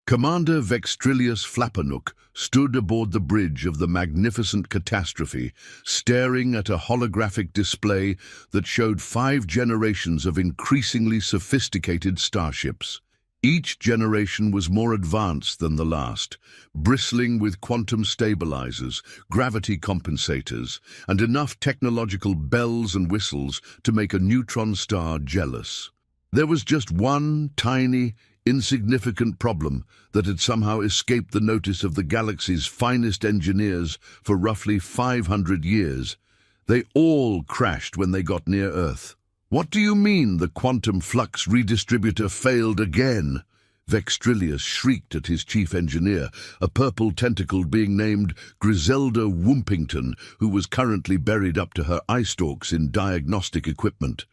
Commander Vextrilius Flappernook stood aboard the bridge of the magnificent catastrophe, staring at a holographic display that showed 5 generations of increasingly sophisticated starships. Each generation was more advanced than the last, bristling with quantum stabilizers, gravity compensators, and enough technological bells and whistles to make a neutron star jealous. There was just one tiny, insignificant problem that had somehow escaped the notice of the galaxy's finest engineers for roughly 500 years. They all crashed when they got near Earth. "What do you mean the quantum flux redistributor failed again?" Vextrilius shrieked at his chief engineer, a purple tentacled being named Griselda Woompington, who was currently buried up to her eye stalks in diagnostic equipment.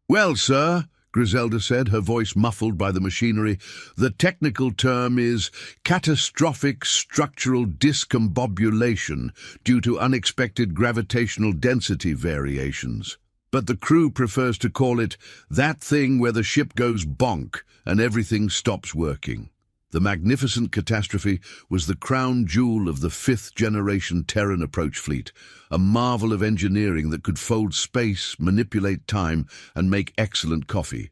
"Well, sir," Griselda said, her voice muffled by the machinery, "the technical term is catastrophic structural discombobulation due to unexpected gravitational density variations. But the crew prefers to call it that thing where the ship goes bonk and everything stops working." The magnificent catastrophe was the crown jewel of the 5th-generation Terran approach fleet, a marvel of engineering that could fold space, manipulate time, and make excellent coffee.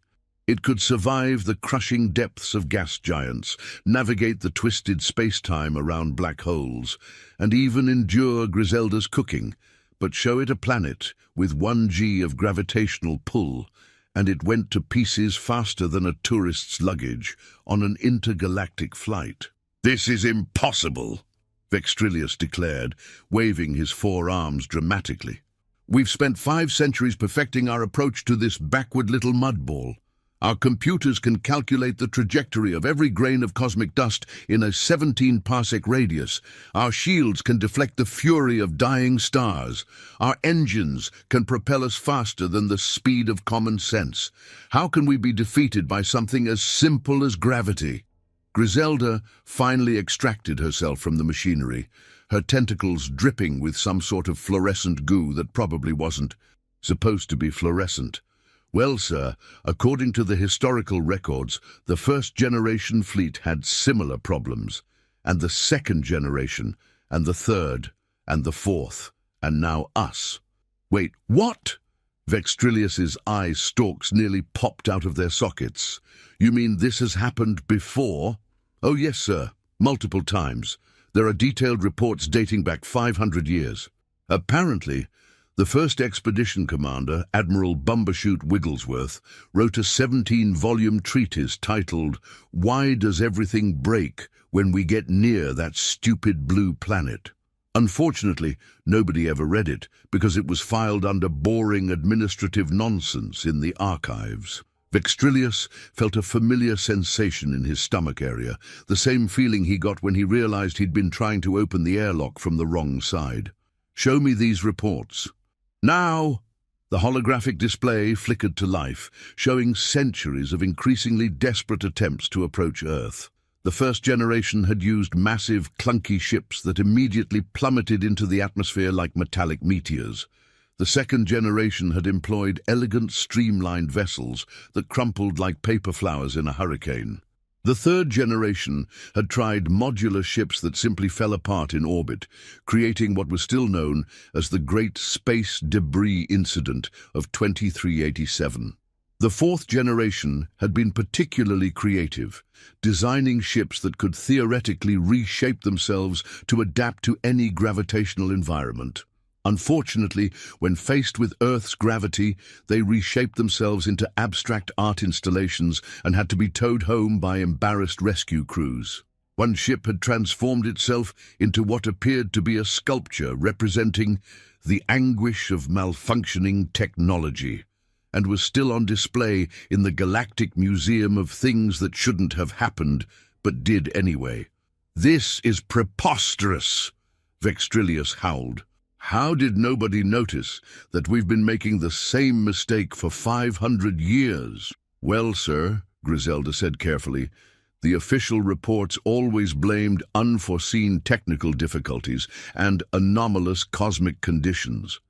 It could survive the crushing depths of gas giants, navigate the twisted space-time around black holes, and even endure Griselda's cooking. But show it a planet with 1 g of gravitational pull, and it went to pieces faster than a tourist's luggage on an intergalactic flight. "This is impossible," Vextrilius declared, waving his 4 arms dramatically. "We've spent 5 centuries perfecting our approach to this backward little mudball. Our computers can calculate the trajectory of every grain of cosmic dust in a 17-parsec radius. Our shields can deflect the fury of dying stars. Our engines can propel us faster than the speed of common sense. How can we be defeated by something as simple as gravity?" Griselda finally extracted herself from the machinery, her tentacles dripping with some sort of fluorescent goo that probably wasn't supposed to be fluorescent. "Well, sir, according to the historical records, the 1st-generation fleet had similar problems, and the 2nd generation, and the 3rd, and the 4th, and now us." "Wait, what?" Vextrilius's eye stalks nearly popped out of their sockets. "You mean this has happened before?" "Oh, yes, sir, multiple times. There are detailed reports dating back 500 years. Apparently, the first expedition commander, Admiral Bumbershoot Wigglesworth, wrote a 17-volume treatise titled "Why Does Everything Break When We Get Near That Stupid Blue Planet?" Unfortunately, nobody ever read it because it was filed under boring administrative nonsense in the archives. Vextrilius felt a familiar sensation in his stomach area, the same feeling he got when he realized he'd been trying to open the airlock from the wrong side. "Show me these reports." "Now!" The holographic display flickered to life, showing centuries of increasingly desperate attempts to approach Earth. The 1st generation had used massive, clunky ships that immediately plummeted into the atmosphere like metallic meteors. The 2nd generation had employed elegant, streamlined vessels that crumpled like paper flowers in a hurricane. The 3rd generation had tried modular ships that simply fell apart in orbit, creating what was still known as the Great Space Debris Incident of 2387. The 4th generation had been particularly creative, designing ships that could theoretically reshape themselves to adapt to any gravitational environment. Unfortunately, when faced with Earth's gravity, they reshaped themselves into abstract art installations and had to be towed home by embarrassed rescue crews. One ship had transformed itself into what appeared to be a sculpture representing the anguish of malfunctioning technology, and was still on display in the Galactic Museum of Things That Shouldn't Have Happened, but did anyway. "This is preposterous," Vextrilius howled. "How did nobody notice that we've been making the same mistake for 500 years? "Well, sir," Griselda said carefully, "the official reports always blamed unforeseen technical difficulties and anomalous cosmic conditions.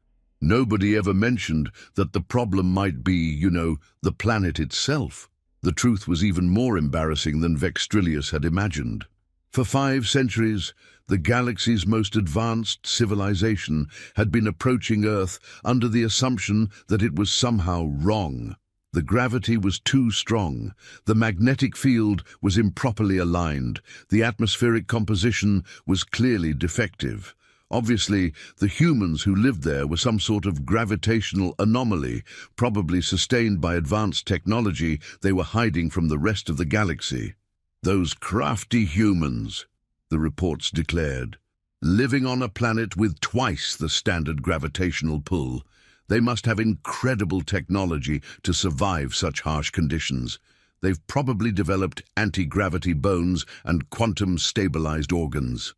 Nobody ever mentioned that the problem might be, the planet itself." The truth was even more embarrassing than Vextrillius had imagined. For 5 centuries, the galaxy's most advanced civilization had been approaching Earth under the assumption that it was somehow wrong. The gravity was too strong, the magnetic field was improperly aligned, the atmospheric composition was clearly defective. Obviously, the humans who lived there were some sort of gravitational anomaly, probably sustained by advanced technology they were hiding from the rest of the galaxy. Those crafty humans, the reports declared, living on a planet with twice the standard gravitational pull. They must have incredible technology to survive such harsh conditions. They've probably developed anti-gravity bones and quantum-stabilized organs.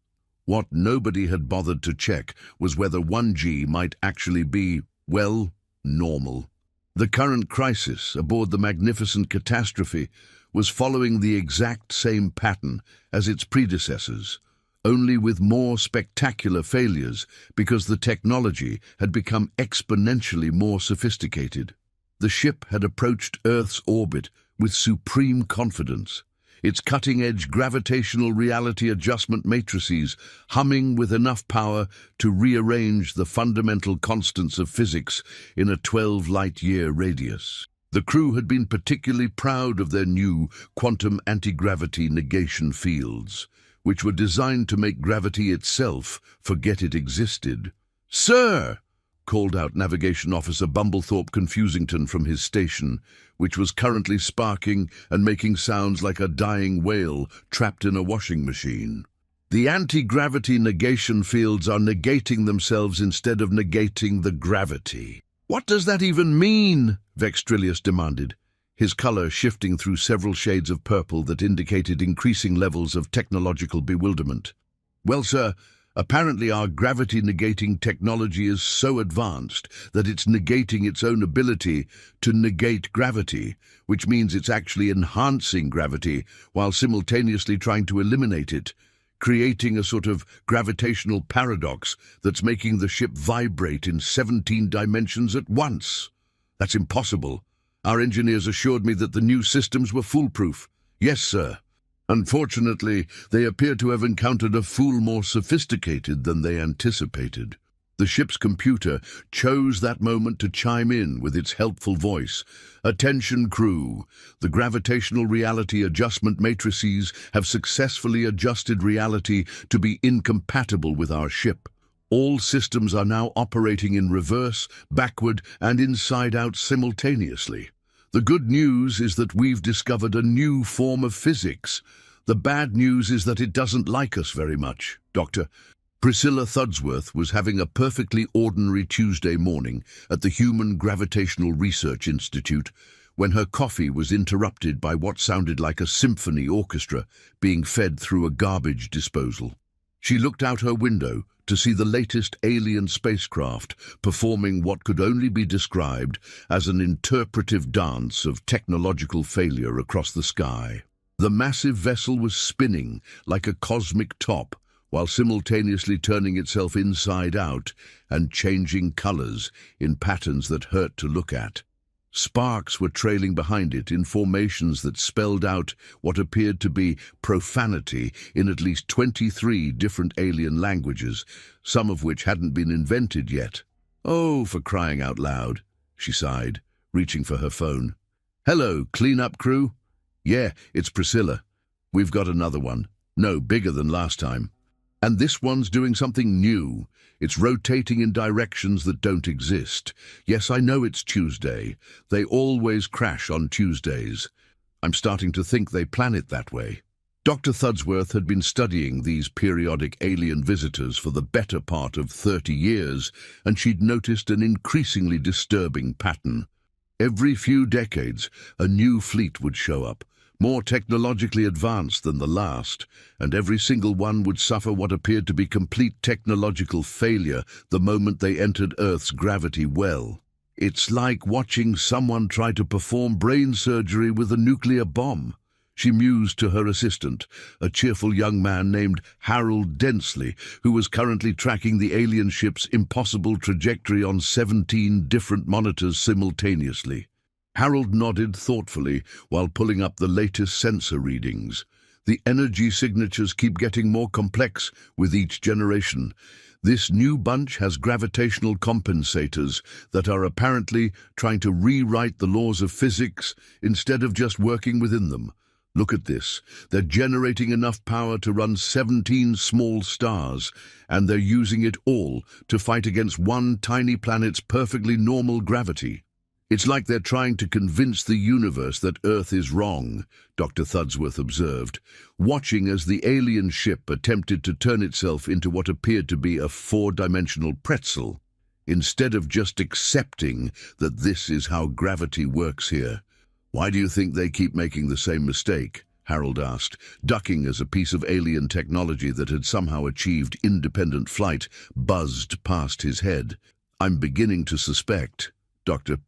What nobody had bothered to check was whether 1G might actually be, well, normal. The current crisis aboard the magnificent catastrophe was following the exact same pattern as its predecessors, only with more spectacular failures because the technology had become exponentially more sophisticated. The ship had approached Earth's orbit with supreme confidence, its cutting-edge gravitational reality adjustment matrices humming with enough power to rearrange the fundamental constants of physics in a 12-light-year radius. The crew had been particularly proud of their new quantum anti-gravity negation fields, which were designed to make gravity itself forget it existed. "Sir!" called out Navigation Officer Bumblethorpe Confusington from his station, which was currently sparking and making sounds like a dying whale trapped in a washing machine. "The anti-gravity negation fields are negating themselves instead of negating the gravity." "What does that even mean?" Vextrillius demanded, his color shifting through several shades of purple that indicated increasing levels of technological bewilderment. "Well, sir, apparently our gravity-negating technology is so advanced that it's negating its own ability to negate gravity, which means it's actually enhancing gravity while simultaneously trying to eliminate it, creating a sort of gravitational paradox that's making the ship vibrate in 17 dimensions at once. That's impossible. Our engineers assured me that the new systems were foolproof." "Yes, sir. Unfortunately, they appear to have encountered a fool more sophisticated than they anticipated." The ship's computer chose that moment to chime in with its helpful voice. "Attention, crew. The gravitational reality adjustment matrices have successfully adjusted reality to be incompatible with our ship. All systems are now operating in reverse, backward, and inside out simultaneously. The good news is that we've discovered a new form of physics. The bad news is that it doesn't like us very much, Doctor." Priscilla Thudsworth was having a perfectly ordinary Tuesday morning at the Human Gravitational Research Institute when her coffee was interrupted by what sounded like a symphony orchestra being fed through a garbage disposal. She looked out her window to see the latest alien spacecraft performing what could only be described as an interpretive dance of technological failure across the sky. The massive vessel was spinning like a cosmic top, while simultaneously turning itself inside out and changing colors in patterns that hurt to look at. Sparks were trailing behind it in formations that spelled out what appeared to be profanity in at least 23 different alien languages, some of which hadn't been invented yet. "Oh, for crying out loud," she sighed, reaching for her phone. "Hello, clean-up crew? Yeah, it's Priscilla. We've got another one. No, bigger than last time. And this one's doing something new. It's rotating in directions that don't exist. Yes, I know it's Tuesday. They always crash on Tuesdays. I'm starting to think they plan it that way." Dr. Thudsworth had been studying these periodic alien visitors for the better part of 30 years, and she'd noticed an increasingly disturbing pattern. Every few decades, a new fleet would show up, more technologically advanced than the last, and every single one would suffer what appeared to be complete technological failure the moment they entered Earth's gravity well. "It's like watching someone try to perform brain surgery with a nuclear bomb," she mused to her assistant, a cheerful young man named Harold Densley, who was currently tracking the alien ship's impossible trajectory on 17 different monitors simultaneously. Harold nodded thoughtfully while pulling up the latest sensor readings. The energy signatures keep getting more complex with each generation. This new bunch has gravitational compensators that are apparently trying to rewrite the laws of physics instead of just working within them. Look at this. They're generating enough power to run 17 small stars, and they're using it all to fight against one tiny planet's perfectly normal gravity. It's like they're trying to convince the universe that Earth is wrong, Dr. Thudsworth observed, watching as the alien ship attempted to turn itself into what appeared to be a four-dimensional pretzel, instead of just accepting that this is how gravity works here. "Why do you think they keep making the same mistake?" Harold asked, ducking as a piece of alien technology that had somehow achieved independent flight buzzed past his head. "I'm beginning to suspect," Dr.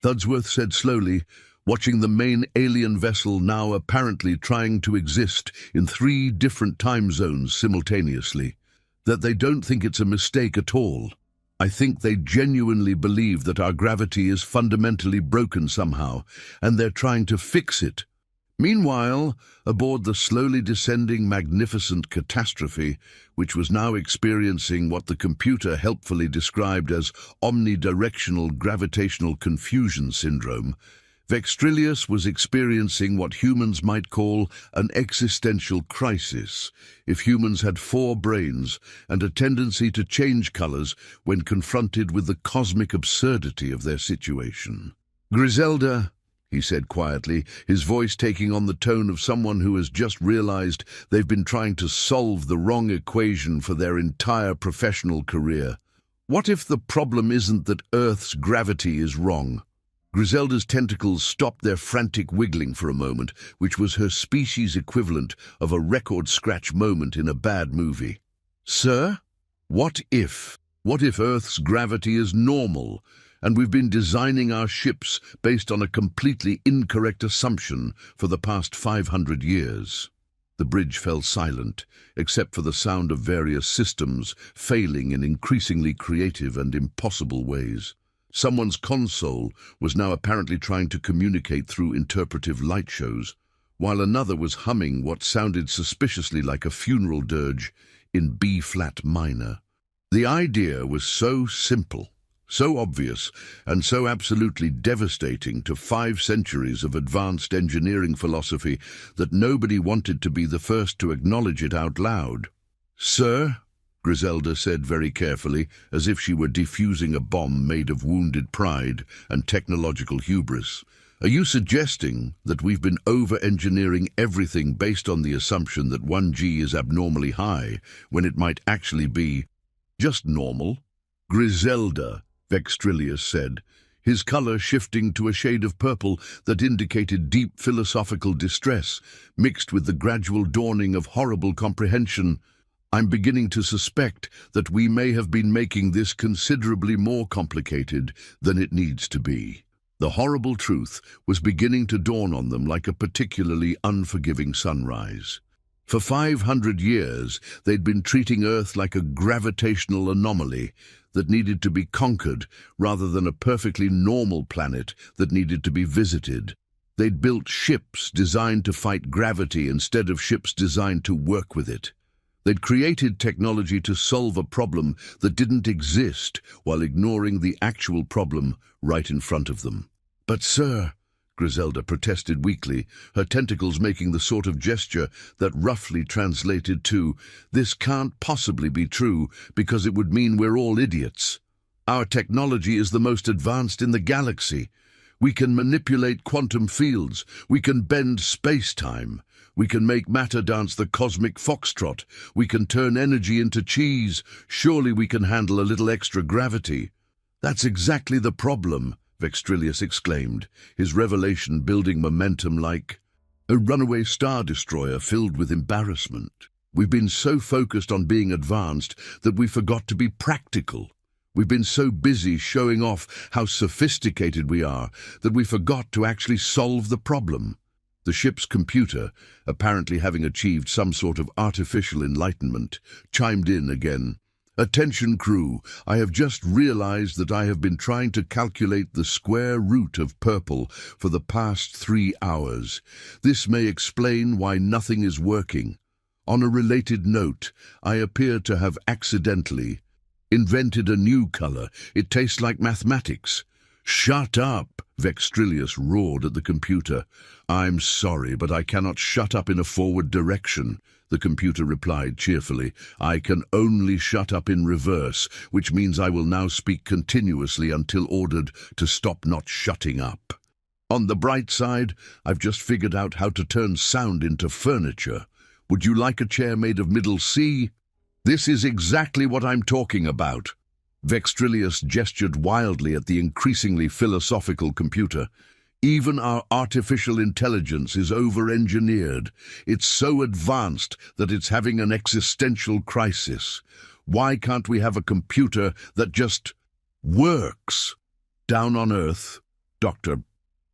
Thudsworth said slowly, watching the main alien vessel now apparently trying to exist in 3 different time zones simultaneously, "that they don't think it's a mistake at all. I think they genuinely believe that our gravity is fundamentally broken somehow, and they're trying to fix it." Meanwhile, aboard the slowly descending magnificent catastrophe, which was now experiencing what the computer helpfully described as omnidirectional gravitational confusion syndrome, Vextrillius was experiencing what humans might call an existential crisis. If humans had 4 brains and a tendency to change colors when confronted with the cosmic absurdity of their situation. "Griselda," he said quietly, his voice taking on the tone of someone who has just realized they've been trying to solve the wrong equation for their entire professional career. "What if the problem isn't that Earth's gravity is wrong?" Griselda's tentacles stopped their frantic wiggling for a moment, which was her species equivalent of a record-scratch moment in a bad movie. "Sir, what if? What if Earth's gravity is normal, and we've been designing our ships based on a completely incorrect assumption for the past 500 years? The bridge fell silent, except for the sound of various systems failing in increasingly creative and impossible ways. Someone's console was now apparently trying to communicate through interpretive light shows, while another was humming what sounded suspiciously like a funeral dirge in B-flat minor. The idea was so simple, so obvious, and so absolutely devastating to 5 centuries of advanced engineering philosophy that nobody wanted to be the first to acknowledge it out loud. "Sir," Griselda said very carefully, as if she were defusing a bomb made of wounded pride and technological hubris, "are you suggesting that we've been over-engineering everything based on the assumption that 1G is abnormally high, when it might actually be just normal?" "Griselda," Vextrillius said, his color shifting to a shade of purple that indicated deep philosophical distress, mixed with the gradual dawning of horrible comprehension, "I'm beginning to suspect that we may have been making this considerably more complicated than it needs to be." The horrible truth was beginning to dawn on them like a particularly unforgiving sunrise. For 500 years, they'd been treating Earth like a gravitational anomaly that needed to be conquered rather than a perfectly normal planet that needed to be visited. They'd built ships designed to fight gravity instead of ships designed to work with it. They'd created technology to solve a problem that didn't exist while ignoring the actual problem right in front of them. "But sir," Griselda protested weakly, her tentacles making the sort of gesture that roughly translated to, "This can't possibly be true because it would mean we're all idiots. Our technology is the most advanced in the galaxy. We can manipulate quantum fields. We can bend space-time. We can make matter dance the cosmic foxtrot. We can turn energy into cheese. Surely we can handle a little extra gravity." "That's exactly the problem," Vextrillius exclaimed, his revelation building momentum like a runaway star destroyer filled with embarrassment. "We've been so focused on being advanced that we forgot to be practical. We've been so busy showing off how sophisticated we are that we forgot to actually solve the problem." The ship's computer, apparently having achieved some sort of artificial enlightenment, chimed in again. Attention crew, I have just realized that I have been trying to calculate the square root of purple for the past 3 hours. This may explain why nothing is working. On a related note, I appear to have accidentally invented a new color. It tastes like mathematics. Shut up, Vextrillius roared at the computer. I'm sorry, but I cannot shut up in a forward direction, the computer replied cheerfully. I can only shut up in reverse, which means I will now speak continuously until ordered to stop not shutting up. On the bright side, I've just figured out how to turn sound into furniture. Would you like a chair made of middle C? This is exactly what I'm talking about. Vextrillius gestured wildly at the increasingly philosophical computer. Even our artificial intelligence is over-engineered. It's so advanced that it's having an existential crisis. Why can't we have a computer that just works? Down on Earth, Dr.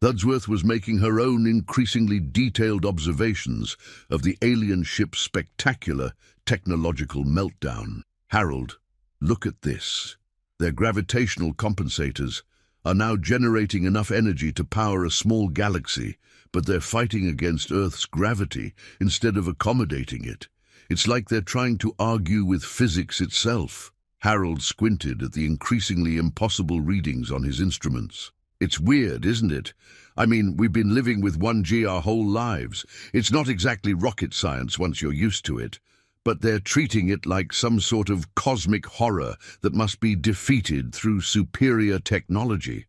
Thudsworth was making her own increasingly detailed observations of the alien ship's spectacular technological meltdown. Harold, look at this. Their gravitational compensators are now generating enough energy to power a small galaxy, but they're fighting against Earth's gravity instead of accommodating it. It's like they're trying to argue with physics itself. Harold squinted at the increasingly impossible readings on his instruments. It's weird, isn't it? I mean, we've been living with 1G our whole lives. It's not exactly rocket science once you're used to it, but they're treating it like some sort of cosmic horror that must be defeated through superior technology.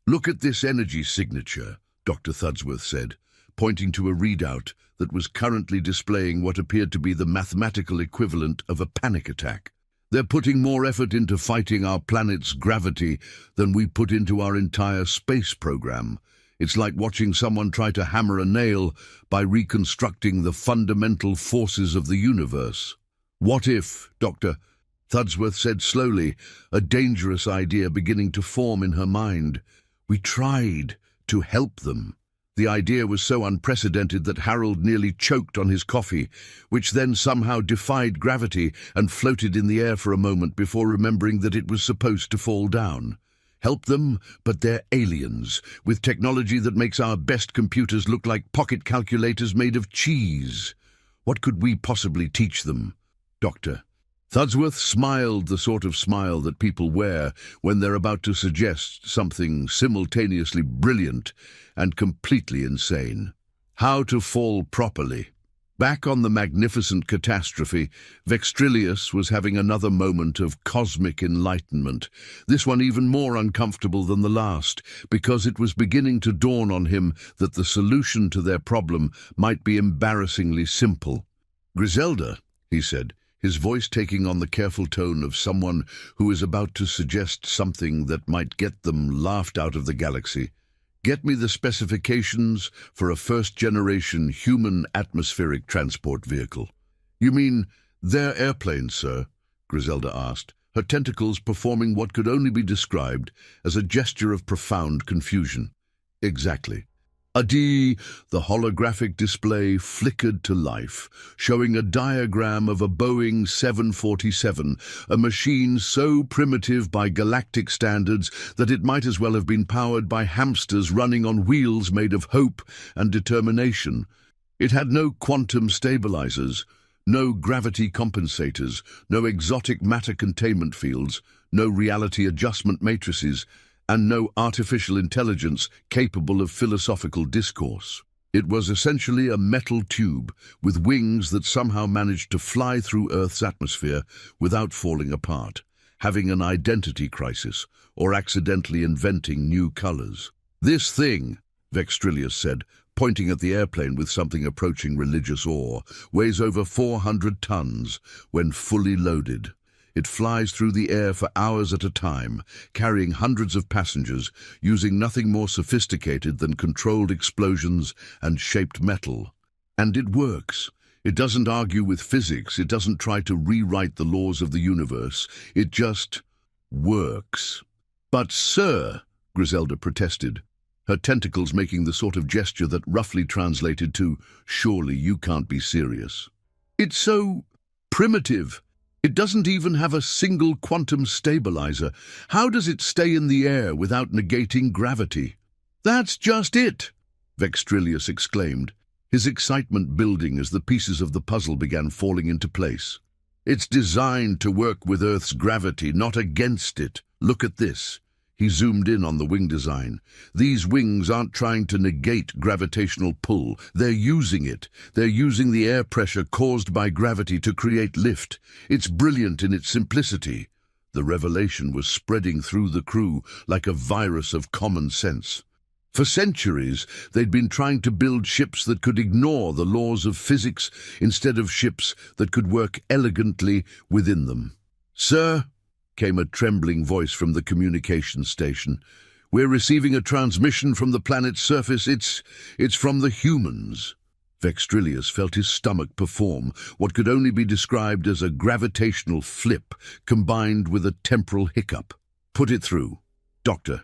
Look at this energy signature, Dr. Thudsworth said, pointing to a readout that was currently displaying what appeared to be the mathematical equivalent of a panic attack. They're putting more effort into fighting our planet's gravity than we put into our entire space program. It's like watching someone try to hammer a nail by reconstructing the fundamental forces of the universe. What if, Dr. Thudsworth said slowly, a dangerous idea beginning to form in her mind, we tried to help them? The idea was so unprecedented that Harold nearly choked on his coffee, which then somehow defied gravity and floated in the air for a moment before remembering that it was supposed to fall down. Help them, but they're aliens, with technology that makes our best computers look like pocket calculators made of cheese. What could we possibly teach them, Doctor? Thudsworth smiled the sort of smile that people wear when they're about to suggest something simultaneously brilliant and completely insane. How to fall properly. Back on the magnificent catastrophe, Vextrillius was having another moment of cosmic enlightenment, this one even more uncomfortable than the last, because it was beginning to dawn on him that the solution to their problem might be embarrassingly simple. Griselda, he said, his voice taking on the careful tone of someone who is about to suggest something that might get them laughed out of the galaxy. Get me the specifications for a first-generation human atmospheric transport vehicle. You mean their airplane, sir? Griselda asked, her tentacles performing what could only be described as a gesture of profound confusion. Exactly. The holographic display flickered to life, showing a diagram of a Boeing 747, a machine so primitive by galactic standards that it might as well have been powered by hamsters running on wheels made of hope and determination. It had no quantum stabilizers, no gravity compensators, no exotic matter containment fields, no reality adjustment matrices, and no artificial intelligence capable of philosophical discourse. It was essentially a metal tube with wings that somehow managed to fly through Earth's atmosphere without falling apart, having an identity crisis, or accidentally inventing new colors. This thing, Vextrillius said, pointing at the airplane with something approaching religious awe, weighs over 400 tons when fully loaded. It flies through the air for hours at a time, carrying hundreds of passengers, using nothing more sophisticated than controlled explosions and shaped metal. And it works. It doesn't argue with physics. It doesn't try to rewrite the laws of the universe. It just works. But, sir, Griselda protested, her tentacles making the sort of gesture that roughly translated to, surely you can't be serious. It's so primitive. It doesn't even have a single quantum stabilizer. How does it stay in the air without negating gravity? That's just it, Vextrillius exclaimed, his excitement building as the pieces of the puzzle began falling into place. It's designed to work with Earth's gravity, not against it. Look at this. He zoomed in on the wing design. These wings aren't trying to negate gravitational pull. They're using it. They're using the air pressure caused by gravity to create lift. It's brilliant in its simplicity. The revelation was spreading through the crew like a virus of common sense. For centuries, they'd been trying to build ships that could ignore the laws of physics instead of ships that could work elegantly within them. "Sir," came a trembling voice from the communication station. "We're receiving a transmission from the planet's surface. It's from the humans." Vextrillius felt his stomach perform what could only be described as a gravitational flip combined with a temporal hiccup. "Put it through, Doctor."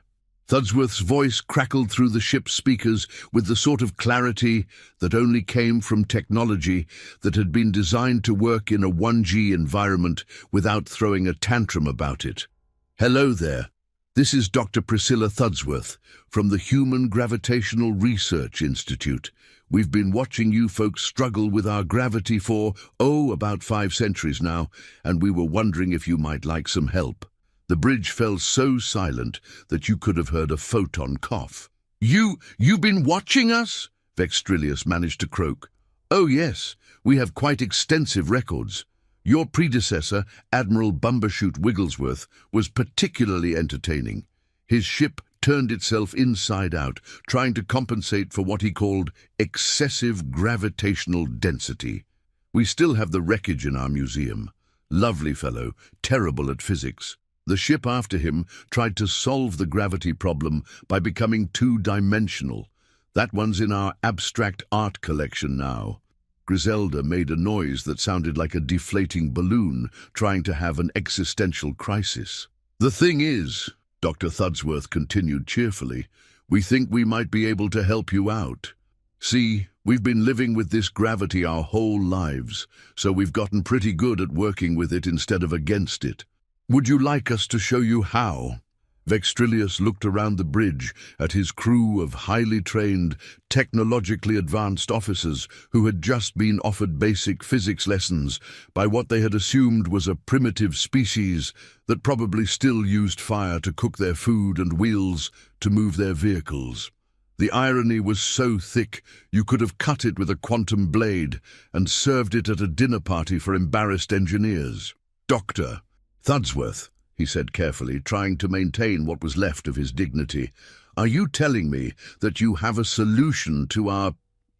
Thudsworth's voice crackled through the ship's speakers with the sort of clarity that only came from technology that had been designed to work in a 1G environment without throwing a tantrum about it. "Hello there. This is Dr. Priscilla Thudsworth from the Human Gravitational Research Institute. We've been watching you folks struggle with our gravity for, about 5 centuries now, and we were wondering if you might like some help." The bridge fell so silent that you could have heard a photon cough. You've been watching us?" Vextrillius managed to croak. "Oh yes, we have quite extensive records. Your predecessor, Admiral Bumbershoot Wigglesworth, was particularly entertaining. His ship turned itself inside out, trying to compensate for what he called excessive gravitational density. We still have the wreckage in our museum. Lovely fellow, terrible at physics. The ship after him tried to solve the gravity problem by becoming two-dimensional. That one's in our abstract art collection now." Griselda made a noise that sounded like a deflating balloon trying to have an existential crisis. "The thing is," Dr. Thudsworth continued cheerfully, "we think we might be able to help you out. See, we've been living with this gravity our whole lives, so we've gotten pretty good at working with it instead of against it. Would you like us to show you how?" Vextrillius looked around the bridge at his crew of highly trained, technologically advanced officers who had just been offered basic physics lessons by what they had assumed was a primitive species that probably still used fire to cook their food and wheels to move their vehicles. The irony was so thick you could have cut it with a quantum blade and served it at a dinner party for embarrassed engineers. "Dr. Thudsworth," he said carefully, trying to maintain what was left of his dignity, "are you telling me that you have a solution to our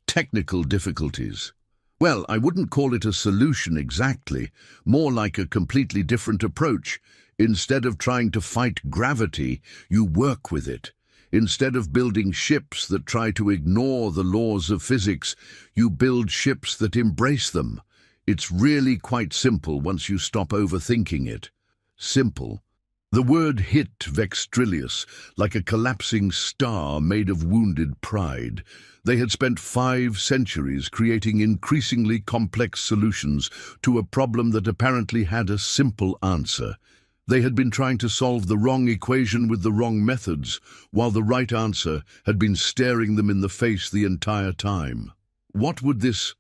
technical difficulties?" "Well, I wouldn't call it a solution exactly, more like a completely different approach. Instead of trying to fight gravity, you work with it. Instead of building ships that try to ignore the laws of physics, you build ships that embrace them. It's really quite simple once you stop overthinking it." Simple. The word hit Vextrillius like a collapsing star made of wounded pride. They had spent 5 centuries creating increasingly complex solutions to a problem that apparently had a simple answer. They had been trying to solve the wrong equation with the wrong methods, while the right answer had been staring them in the face the entire time. "What would this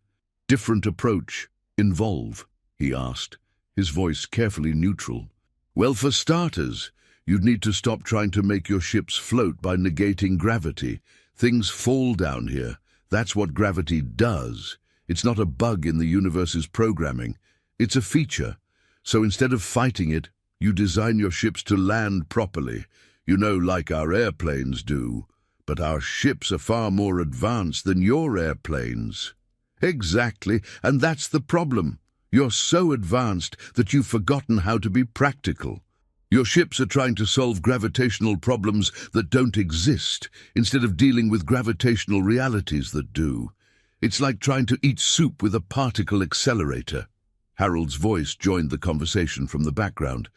different approach involve?" he asked, his voice carefully neutral. "Well, for starters, you'd need to stop trying to make your ships float by negating gravity. Things fall down here. That's what gravity does. It's not a bug in the universe's programming. It's a feature. So instead of fighting it, you design your ships to land properly. You know, like our airplanes do. But our ships are far more advanced than your airplanes." "Exactly, and that's the problem. You're so advanced that you've forgotten how to be practical. Your ships are trying to solve gravitational problems that don't exist, instead of dealing with gravitational realities that do. It's like trying to eat soup with a particle accelerator." Harold's voice joined the conversation from the background.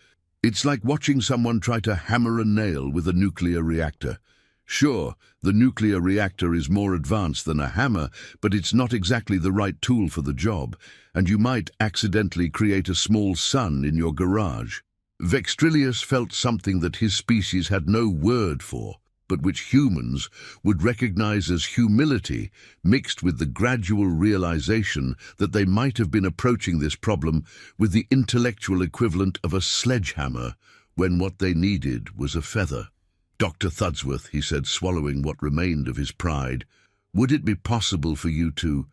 "It's like watching someone try to hammer a nail with a nuclear reactor. Sure, the nuclear reactor is more advanced than a hammer, but it's not exactly the right tool for the job, and you might accidentally create a small sun in your garage. Vextrillius felt something that his species had no word for, but which humans would recognize as humility, mixed with the gradual realization that they might have been approaching this problem with the intellectual equivalent of a sledgehammer, when what they needed was a feather. "Dr. Thudsworth," he said, swallowing what remained of his pride, "would it be possible for you to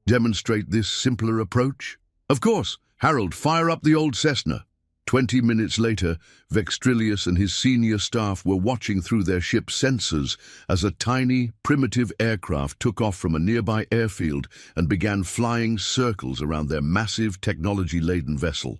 demonstrate this simpler approach?" "Of course. Harold, fire up the old Cessna." 20 minutes later, Vextrillius and his senior staff were watching through their ship's sensors as a tiny, primitive aircraft took off from a nearby airfield and began flying circles around their massive, technology-laden vessel.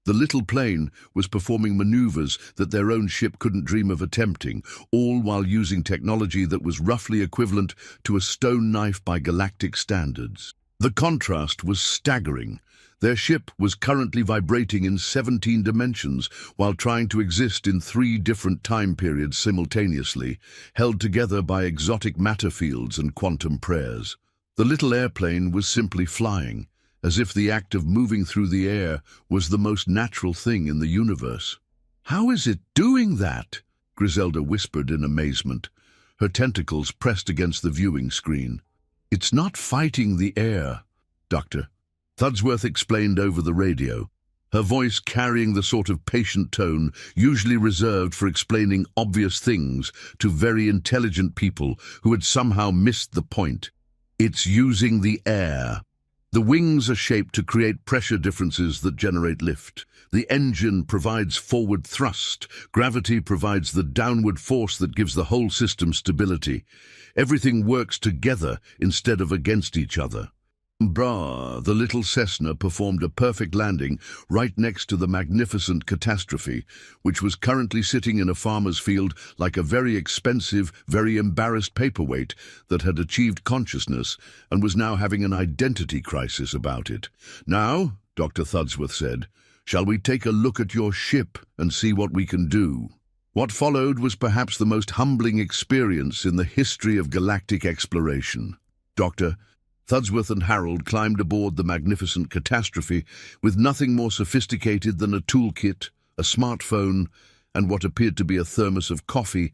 The little plane was performing maneuvers that their own ship couldn't dream of attempting, all while using technology that was roughly equivalent to a stone knife by galactic standards. The contrast was staggering. Their ship was currently vibrating in 17 dimensions while trying to exist in 3 different time periods simultaneously, held together by exotic matter fields and quantum prayers. The little airplane was simply flying, as if the act of moving through the air was the most natural thing in the universe. "How is it doing that?" Griselda whispered in amazement, her tentacles pressed against the viewing screen. "It's not fighting the air, Doctor," Thudsworth explained over the radio, her voice carrying the sort of patient tone usually reserved for explaining obvious things to very intelligent people who had somehow missed the point. "It's using the air. The wings are shaped to create pressure differences that generate lift. The engine provides forward thrust. Gravity provides the downward force that gives the whole system stability. Everything works together instead of against each other." The little Cessna performed a perfect landing right next to the magnificent catastrophe, which was currently sitting in a farmer's field like a very expensive, very embarrassed paperweight that had achieved consciousness and was now having an identity crisis about it. "Now," Dr. Thudsworth said, "shall we take a look at your ship and see what we can do?" What followed was perhaps the most humbling experience in the history of galactic exploration. Dr. Thudsworth and Harold climbed aboard the magnificent catastrophe with nothing more sophisticated than a toolkit, a smartphone, and what appeared to be a thermos of coffee,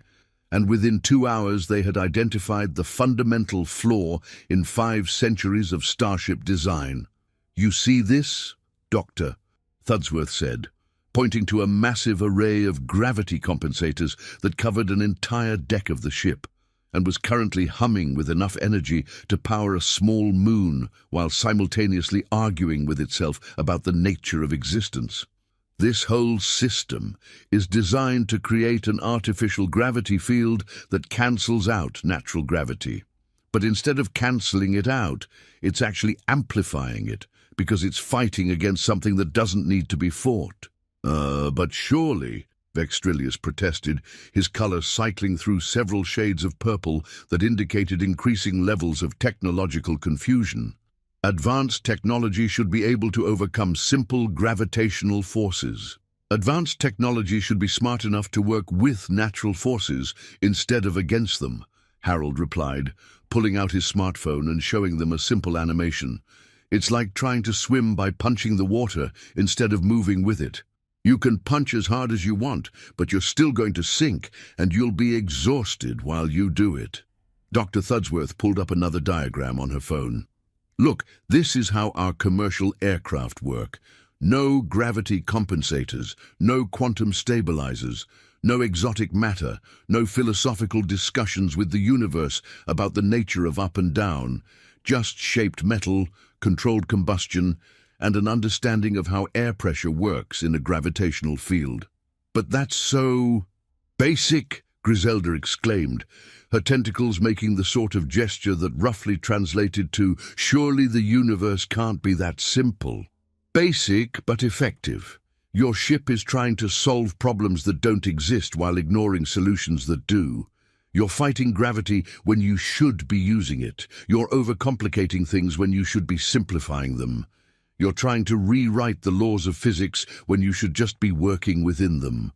and within 2 hours they had identified the fundamental flaw in 5 centuries of starship design. "You see this, Doctor?" Thudsworth said, pointing to a massive array of gravity compensators that covered an entire deck of the ship, and was currently humming with enough energy to power a small moon while simultaneously arguing with itself about the nature of existence. "This whole system is designed to create an artificial gravity field that cancels out natural gravity. But instead of cancelling it out, it's actually amplifying it, because it's fighting against something that doesn't need to be fought." But surely," Vextrillius protested, his color cycling through several shades of purple that indicated increasing levels of technological confusion. "Advanced technology should be able to overcome simple gravitational forces. Advanced technology should be smart enough to work with natural forces instead of against them," Harold replied, pulling out his smartphone and showing them a simple animation. "It's like trying to swim by punching the water instead of moving with it. You can punch as hard as you want, but you're still going to sink, and you'll be exhausted while you do it." Dr. Thudsworth pulled up another diagram on her phone. "Look, this is how our commercial aircraft work. No gravity compensators, no quantum stabilizers, no exotic matter, no philosophical discussions with the universe about the nature of up and down, just shaped metal, controlled combustion, and an understanding of how air pressure works in a gravitational field." "But that's so basic," Griselda exclaimed, her tentacles making the sort of gesture that roughly translated to, "Surely the universe can't be that simple." "Basic but effective. Your ship is trying to solve problems that don't exist while ignoring solutions that do. You're fighting gravity when you should be using it. You're overcomplicating things when you should be simplifying them. You're trying to rewrite the laws of physics when you should just be working within them."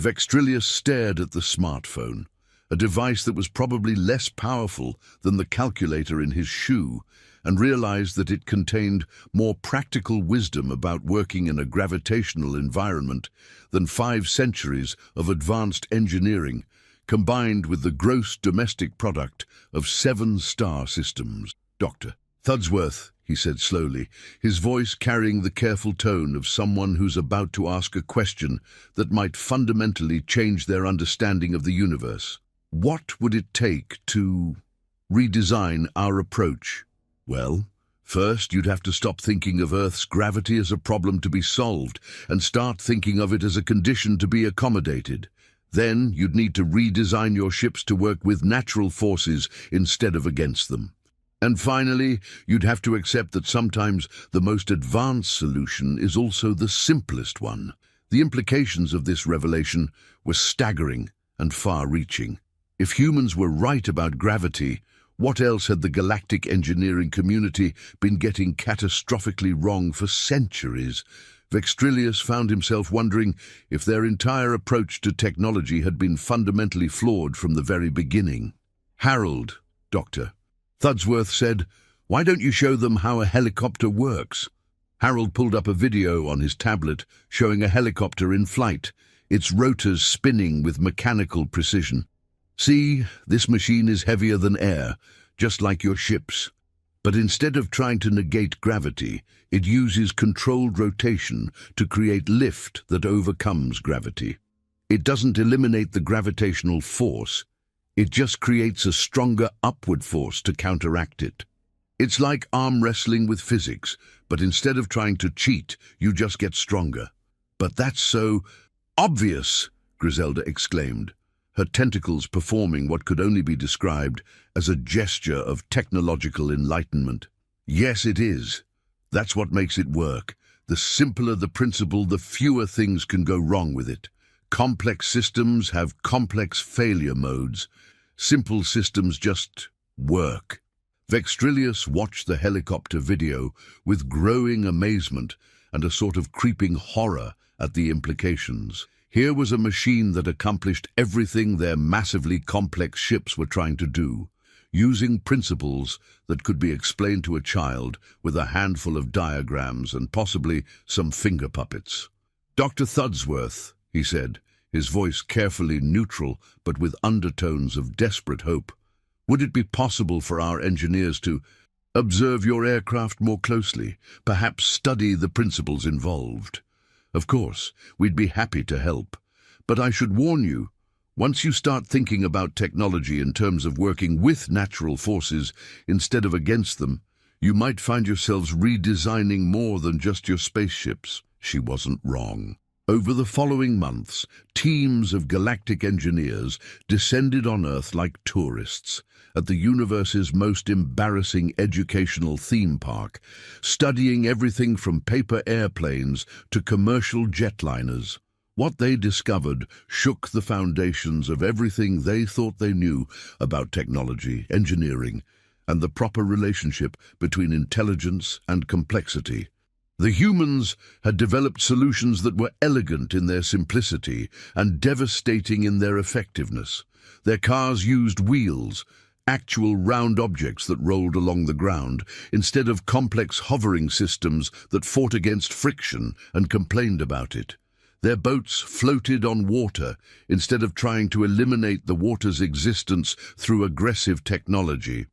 Vextrillius stared at the smartphone. a device that was probably less powerful than the calculator in his shoe, and realized that it contained more practical wisdom about working in a gravitational environment than 5 centuries of advanced engineering, combined with the gross domestic product of 7 star systems. "Dr. Thudsworth," he said slowly, his voice carrying the careful tone of someone who's about to ask a question that might fundamentally change their understanding of the universe. "What would it take to redesign our approach?" "Well, first you'd have to stop thinking of Earth's gravity as a problem to be solved and start thinking of it as a condition to be accommodated. Then you'd need to redesign your ships to work with natural forces instead of against them. And finally, you'd have to accept that sometimes the most advanced solution is also the simplest one." The implications of this revelation were staggering and far-reaching. If humans were right about gravity, what else had the galactic engineering community been getting catastrophically wrong for centuries? Vextrillius found himself wondering if their entire approach to technology had been fundamentally flawed from the very beginning. "Harold, Doctor," Thudsworth said, "why don't you show them how a helicopter works?" Harold pulled up a video on his tablet showing a helicopter in flight, its rotors spinning with mechanical precision. "See, this machine is heavier than air, just like your ships. But instead of trying to negate gravity, it uses controlled rotation to create lift that overcomes gravity. It doesn't eliminate the gravitational force, it just creates a stronger upward force to counteract it. It's like arm wrestling with physics, but instead of trying to cheat, you just get stronger." "But that's so obvious," Griselda exclaimed, her tentacles performing what could only be described as a gesture of technological enlightenment. "Yes, it is. That's what makes it work. The simpler the principle, the fewer things can go wrong with it. Complex systems have complex failure modes. Simple systems just work." Vextrillius watched the helicopter video with growing amazement and a sort of creeping horror at the implications. Here was a machine that accomplished everything their massively complex ships were trying to do, using principles that could be explained to a child with a handful of diagrams and possibly some finger puppets. "Dr. Thudsworth," he said, his voice carefully neutral but with undertones of desperate hope, "would it be possible for our engineers to observe your aircraft more closely, perhaps study the principles involved? Of course, we'd be happy to help, but I should warn you, once you start thinking about technology in terms of working with natural forces instead of against them, you might find yourselves redesigning more than just your spaceships." She wasn't wrong. Over the following months, teams of galactic engineers descended on Earth like tourists at the universe's most embarrassing educational theme park, studying everything from paper airplanes to commercial jetliners. What they discovered shook the foundations of everything they thought they knew about technology, engineering, and the proper relationship between intelligence and complexity. The humans had developed solutions that were elegant in their simplicity and devastating in their effectiveness. Their cars used wheels, actual round objects that rolled along the ground, instead of complex hovering systems that fought against friction and complained about it. Their boats floated on water instead of trying to eliminate the water's existence through aggressive technology.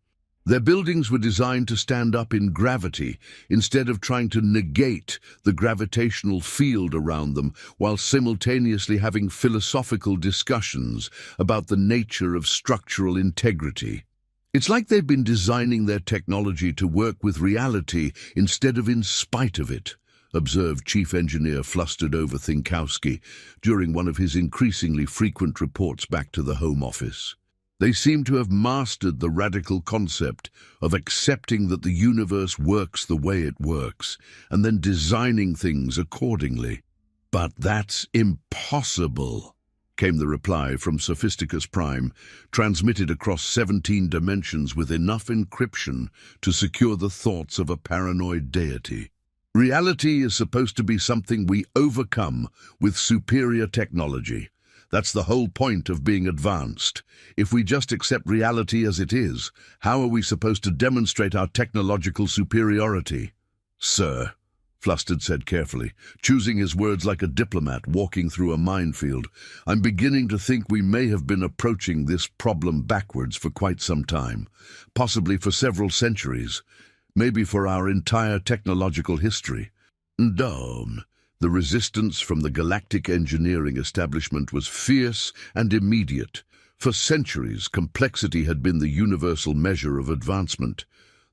Their buildings were designed to stand up in gravity instead of trying to negate the gravitational field around them while simultaneously having philosophical discussions about the nature of structural integrity. It's like they've been designing their technology to work with reality instead of in spite of it, observed Chief Engineer Flustered Over Thinkowski during one of his increasingly frequent reports back to the Home Office. They seem to have mastered the radical concept of accepting that the universe works the way it works, and then designing things accordingly. "But that's impossible," came the reply from Sophisticus Prime, transmitted across 17 dimensions with enough encryption to secure the thoughts of a paranoid deity. "Reality is supposed to be something we overcome with superior technology. That's the whole point of being advanced. If we just accept reality as it is, how are we supposed to demonstrate our technological superiority? Sir, Flustered said carefully, choosing his words like a diplomat walking through a minefield, I'm beginning to think we may have been approaching this problem backwards for quite some time, possibly for several centuries, maybe for our entire technological history. Dawn. The resistance from the galactic engineering establishment was fierce and immediate. For centuries, complexity had been the universal measure of advancement.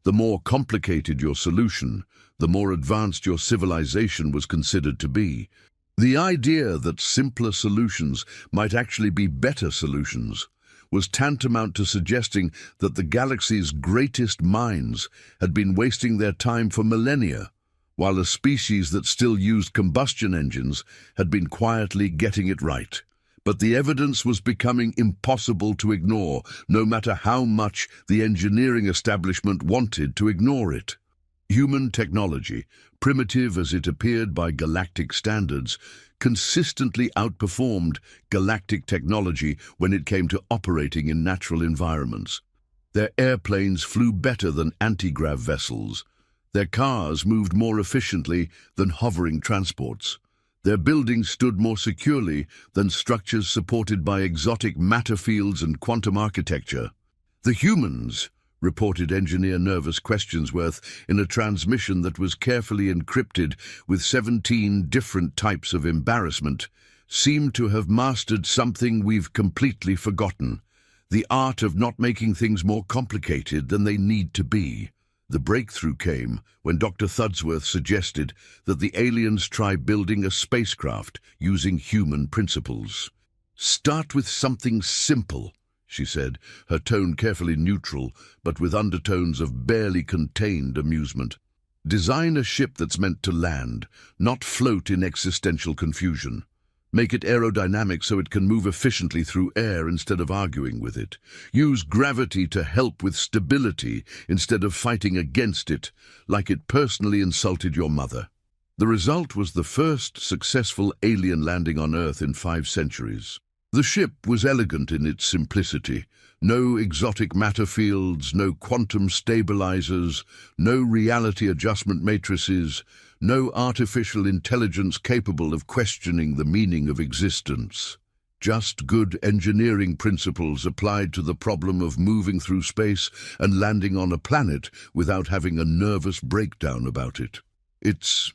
The more complicated your solution, the more advanced your civilization was considered to be. The idea that simpler solutions might actually be better solutions was tantamount to suggesting that the galaxy's greatest minds had been wasting their time for millennia, while a species that still used combustion engines had been quietly getting it right. But the evidence was becoming impossible to ignore, no matter how much the engineering establishment wanted to ignore it. Human technology, primitive as it appeared by galactic standards, consistently outperformed galactic technology when it came to operating in natural environments. Their airplanes flew better than anti-grav vessels. Their cars moved more efficiently than hovering transports. Their buildings stood more securely than structures supported by exotic matter fields and quantum architecture. The humans, reported engineer Nervous Questionsworth in a transmission that was carefully encrypted with 17 different types of embarrassment, seemed to have mastered something we've completely forgotten: the art of not making things more complicated than they need to be. The breakthrough came when Dr. Thudsworth suggested that the aliens try building a spacecraft using human principles. Start with something simple, she said, her tone carefully neutral, but with undertones of barely contained amusement. Design a ship that's meant to land, not float in existential confusion. Make it aerodynamic so it can move efficiently through air instead of arguing with it. Use gravity to help with stability instead of fighting against it, like it personally insulted your mother. The result was the first successful alien landing on Earth in 5 centuries. The ship was elegant in its simplicity. No exotic matter fields, no quantum stabilizers, no reality adjustment matrices, no artificial intelligence capable of questioning the meaning of existence. Just good engineering principles applied to the problem of moving through space and landing on a planet without having a nervous breakdown about it. It's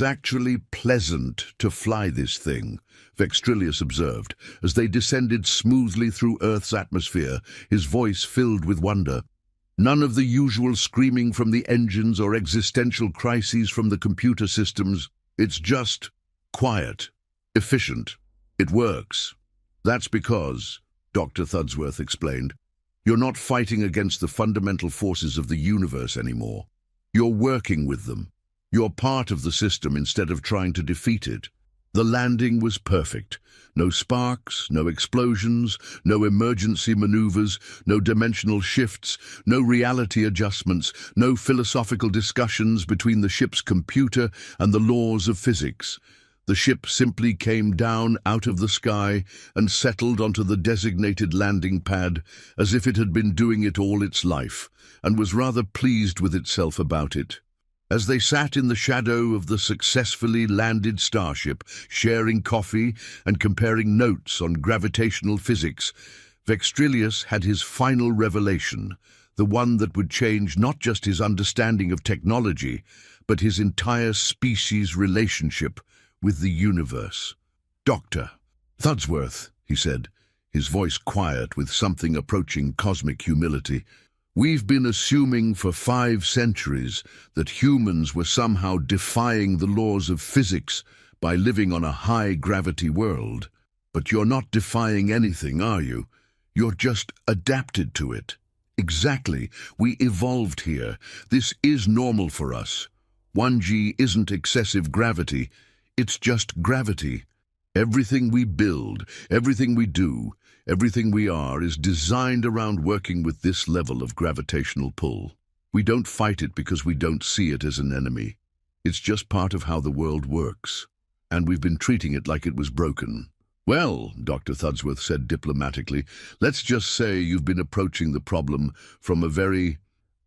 actually pleasant to fly this thing, Vextrillius observed, as they descended smoothly through Earth's atmosphere, his voice filled with wonder. None of the usual screaming from the engines or existential crises from the computer systems. It's just quiet, efficient. It works. That's because, Dr. Thudsworth explained, you're not fighting against the fundamental forces of the universe anymore. You're working with them. You're part of the system instead of trying to defeat it. The landing was perfect. No sparks, no explosions, no emergency maneuvers, no dimensional shifts, no reality adjustments, no philosophical discussions between the ship's computer and the laws of physics. The ship simply came down out of the sky and settled onto the designated landing pad as if it had been doing it all its life, and was rather pleased with itself about it. As they sat in the shadow of the successfully landed starship, sharing coffee and comparing notes on gravitational physics, Vextrillius had his final revelation, the one that would change not just his understanding of technology, but his entire species' relationship with the universe. "Dr. Thudsworth," he said, his voice quiet with something approaching cosmic humility, "we've been assuming for 5 centuries that humans were somehow defying the laws of physics by living on a high-gravity world. But you're not defying anything, are you? You're just adapted to it." "Exactly. We evolved here. This is normal for us. 1G isn't excessive gravity. It's just gravity. Everything we build, everything we do, everything we are is designed around working with this level of gravitational pull. We don't fight it because we don't see it as an enemy. It's just part of how the world works. And we've been treating it like it was broken. Well, Dr. Thudsworth said diplomatically, let's just say you've been approaching the problem from a very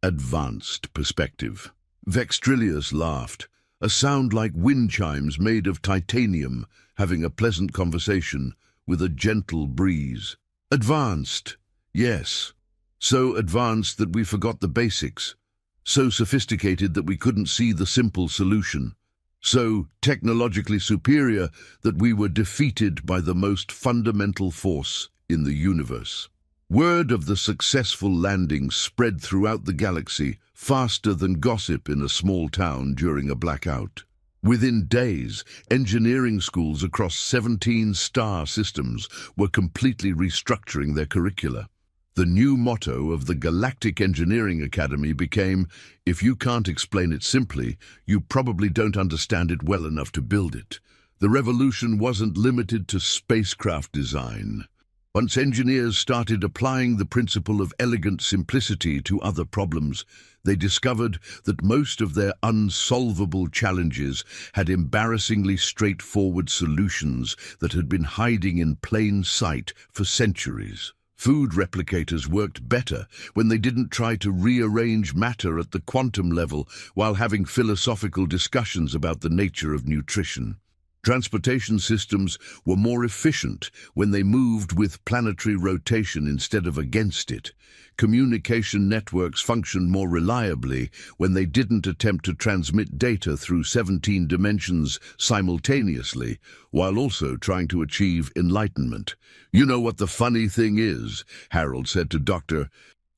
advanced perspective. Vextrillius laughed, a sound like wind chimes made of titanium having a pleasant conversation with a gentle breeze. Advanced, yes. So advanced that we forgot the basics. So sophisticated that we couldn't see the simple solution. So technologically superior that we were defeated by the most fundamental force in the universe. Word of the successful landing spread throughout the galaxy faster than gossip in a small town during a blackout. Within days, engineering schools across 17 star systems were completely restructuring their curricula. The new motto of the Galactic Engineering Academy became, if you can't explain it simply, you probably don't understand it well enough to build it. The revolution wasn't limited to spacecraft design. Once engineers started applying the principle of elegant simplicity to other problems, they discovered that most of their unsolvable challenges had embarrassingly straightforward solutions that had been hiding in plain sight for centuries. Food replicators worked better when they didn't try to rearrange matter at the quantum level while having philosophical discussions about the nature of nutrition. Transportation systems were more efficient when they moved with planetary rotation instead of against it. Communication networks functioned more reliably when they didn't attempt to transmit data through 17 dimensions simultaneously, while also trying to achieve enlightenment. You know what the funny thing is, Harold said to Dr.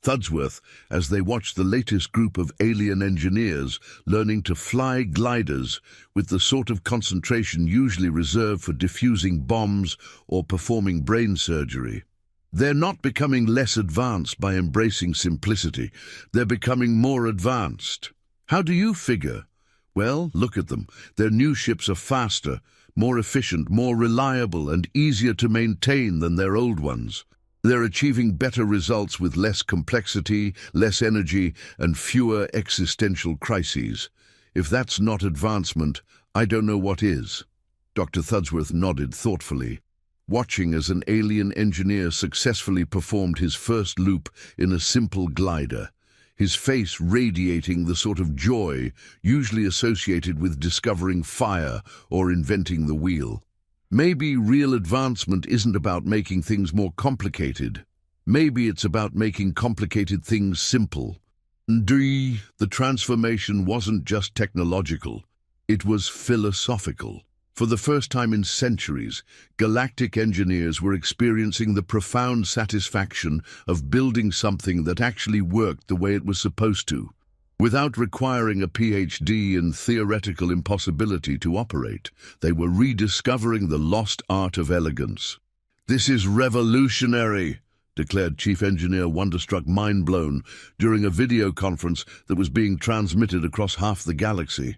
Thudsworth as they watched the latest group of alien engineers learning to fly gliders with the sort of concentration usually reserved for diffusing bombs or performing brain surgery. They're not becoming less advanced by embracing simplicity. They're becoming more advanced. How do you figure? Well, look at them. Their new ships are faster, more efficient, more reliable, and easier to maintain than their old ones. They're achieving better results with less complexity, less energy, and fewer existential crises. If that's not advancement, I don't know what is. Dr. Thudsworth nodded thoughtfully, watching as an alien engineer successfully performed his first loop in a simple glider, his face radiating the sort of joy usually associated with discovering fire or inventing the wheel. Maybe real advancement isn't about making things more complicated. Maybe it's about making complicated things simple. The transformation wasn't just technological, it was philosophical. For the first time in centuries, galactic engineers were experiencing the profound satisfaction of building something that actually worked the way it was supposed to, without requiring a PhD in theoretical impossibility to operate. They were rediscovering the lost art of elegance. "This is revolutionary," declared Chief Engineer Wonderstruck, mind-blown, during a video conference that was being transmitted across half the galaxy.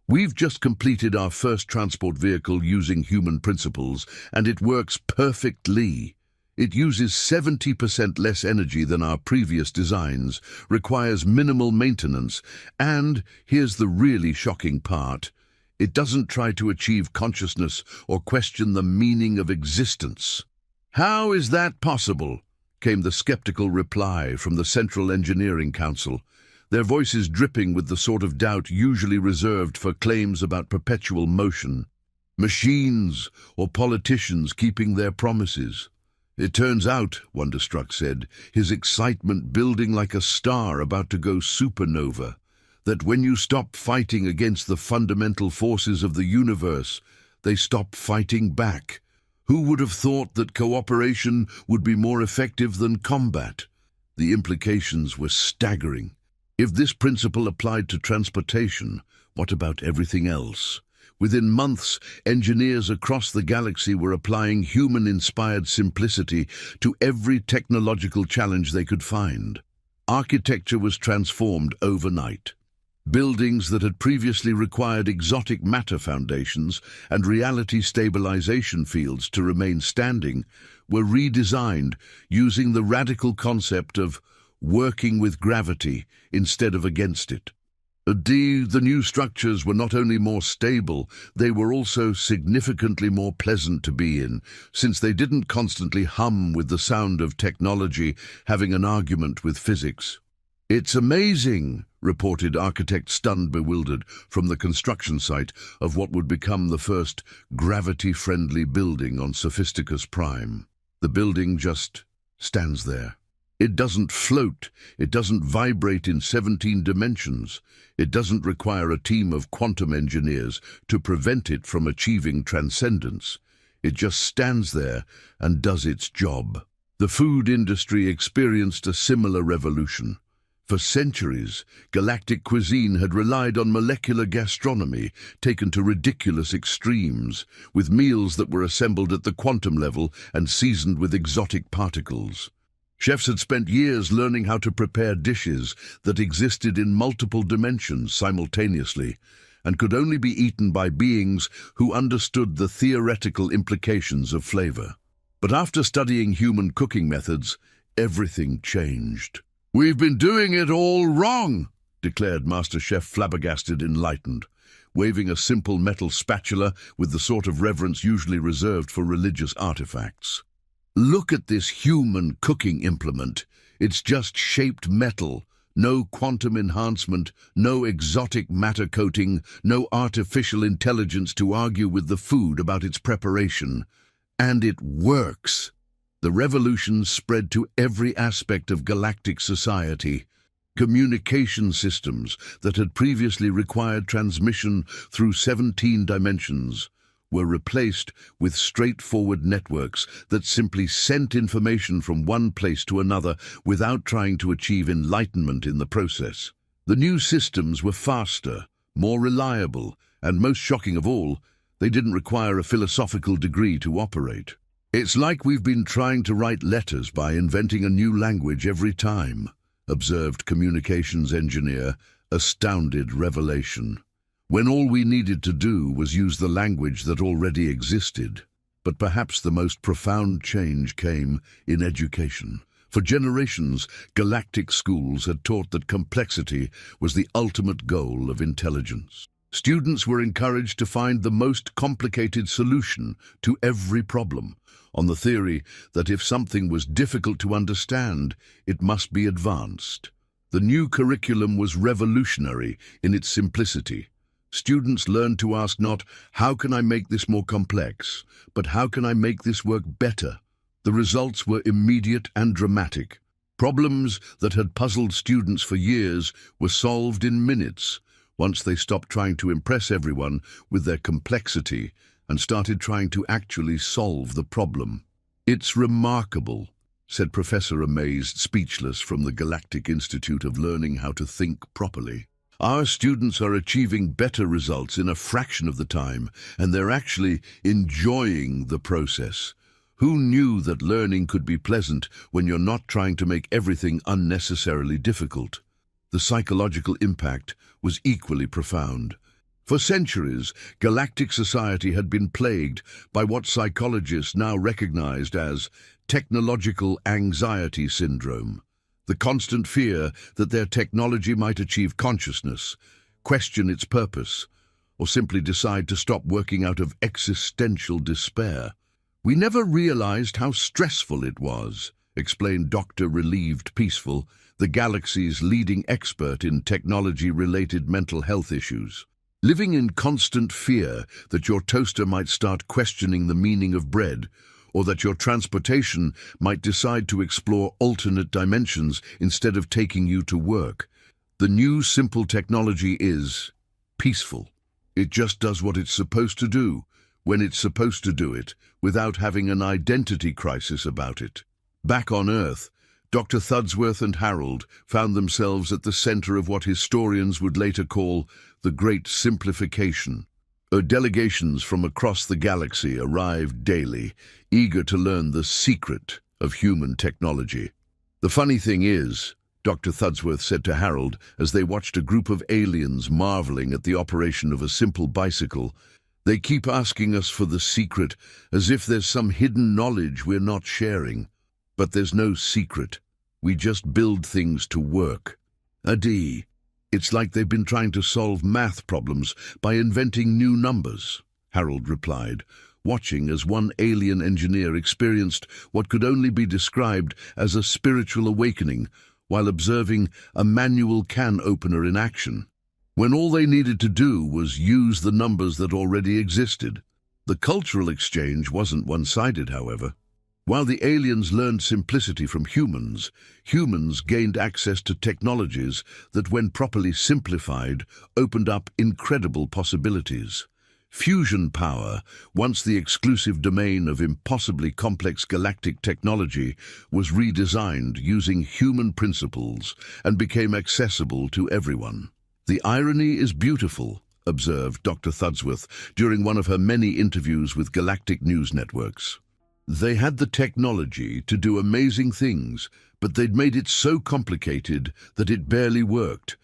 "We've just completed our first transport vehicle using human principles, and it works perfectly. It uses 70% less energy than our previous designs, requires minimal maintenance, and, here's the really shocking part, it doesn't try to achieve consciousness or question the meaning of existence." "How is that possible?" came the skeptical reply from the Central Engineering Council, their voices dripping with the sort of doubt usually reserved for claims about perpetual motion. "Machines or politicians keeping their promises." "It turns out," Wonderstruck said, his excitement building like a star about to go supernova, "that when you stop fighting against the fundamental forces of the universe, they stop fighting back. Who would have thought that cooperation would be more effective than combat?" The implications were staggering. If this principle applied to transportation, what about everything else? Within months, engineers across the galaxy were applying human-inspired simplicity to every technological challenge they could find. Architecture was transformed overnight. Buildings that had previously required exotic matter foundations and reality stabilization fields to remain standing were redesigned using the radical concept of working with gravity instead of against it. The new structures were not only more stable, they were also significantly more pleasant to be in, since they didn't constantly hum with the sound of technology having an argument with physics. "It's amazing," reported architect stunned bewildered from the construction site of what would become the first gravity-friendly building on Sophisticus Prime. The building just stands there. It doesn't float, it doesn't vibrate in 17 dimensions. It doesn't require a team of quantum engineers to prevent it from achieving transcendence. It just stands there and does its job. The food industry experienced a similar revolution. For centuries, galactic cuisine had relied on molecular gastronomy, taken to ridiculous extremes, with meals that were assembled at the quantum level and seasoned with exotic particles. Chefs had spent years learning how to prepare dishes that existed in multiple dimensions simultaneously and could only be eaten by beings who understood the theoretical implications of flavor. But after studying human cooking methods, everything changed. "We've been doing it all wrong," declared Master Chef, flabbergasted, enlightened, waving a simple metal spatula with the sort of reverence usually reserved for religious artifacts. "Look at this human cooking implement. It's just shaped metal. No quantum enhancement, no exotic matter coating, no artificial intelligence to argue with the food about its preparation. And it works." The revolution spread to every aspect of galactic society. Communication systems that had previously required transmission through 17 dimensions were replaced with straightforward networks that simply sent information from one place to another without trying to achieve enlightenment in the process. The new systems were faster, more reliable, and most shocking of all, they didn't require a philosophical degree to operate. "It's like we've been trying to write letters by inventing a new language every time," observed communications engineer, astounded revelation, "when all we needed to do was use the language that already existed." But perhaps the most profound change came in education. For generations, galactic schools had taught that complexity was the ultimate goal of intelligence. Students were encouraged to find the most complicated solution to every problem, on the theory that if something was difficult to understand, it must be advanced. The new curriculum was revolutionary in its simplicity. Students learned to ask not, "How can I make this more complex?" but "How can I make this work better?" The results were immediate and dramatic. Problems that had puzzled students for years were solved in minutes, once they stopped trying to impress everyone with their complexity and started trying to actually solve the problem. "It's remarkable," said Professor Amazed, speechless, from the Galactic Institute of Learning How to Think Properly. "Our students are achieving better results in a fraction of the time, and they're actually enjoying the process. Who knew that learning could be pleasant when you're not trying to make everything unnecessarily difficult?" The psychological impact was equally profound. For centuries, galactic society had been plagued by what psychologists now recognized as technological anxiety syndrome. The constant fear that their technology might achieve consciousness, question its purpose, or simply decide to stop working out of existential despair. "We never realized how stressful it was," explained Dr. Relieved Peaceful, the galaxy's leading expert in technology-related mental health issues. "Living in constant fear that your toaster might start questioning the meaning of bread, or that your transportation might decide to explore alternate dimensions instead of taking you to work. The new simple technology is peaceful. It just does what it's supposed to do, when it's supposed to do it, without having an identity crisis about it." Back on Earth, Dr. Thudsworth and Harold found themselves at the center of what historians would later call the Great Simplification. Delegations from across the galaxy arrived daily, eager to learn the secret of human technology. "The funny thing is," Dr. Thudsworth said to Harold as they watched a group of aliens marveling at the operation of a simple bicycle, "they keep asking us for the secret as if there's some hidden knowledge we're not sharing. But there's no secret. We just build things to work." "Adi," "It's like they've been trying to solve math problems by inventing new numbers," Harold replied, watching as one alien engineer experienced what could only be described as a spiritual awakening while observing a manual can opener in action, when all they needed to do was use the numbers that already existed. The cultural exchange wasn't one-sided, however. While the aliens learned simplicity from humans, humans gained access to technologies that, when properly simplified, opened up incredible possibilities. Fusion power, once the exclusive domain of impossibly complex galactic technology, was redesigned using human principles and became accessible to everyone. "The irony is beautiful," observed Dr. Thudsworth during one of her many interviews with galactic news networks. "They had the technology to do amazing things, but they'd made it so complicated that it barely worked.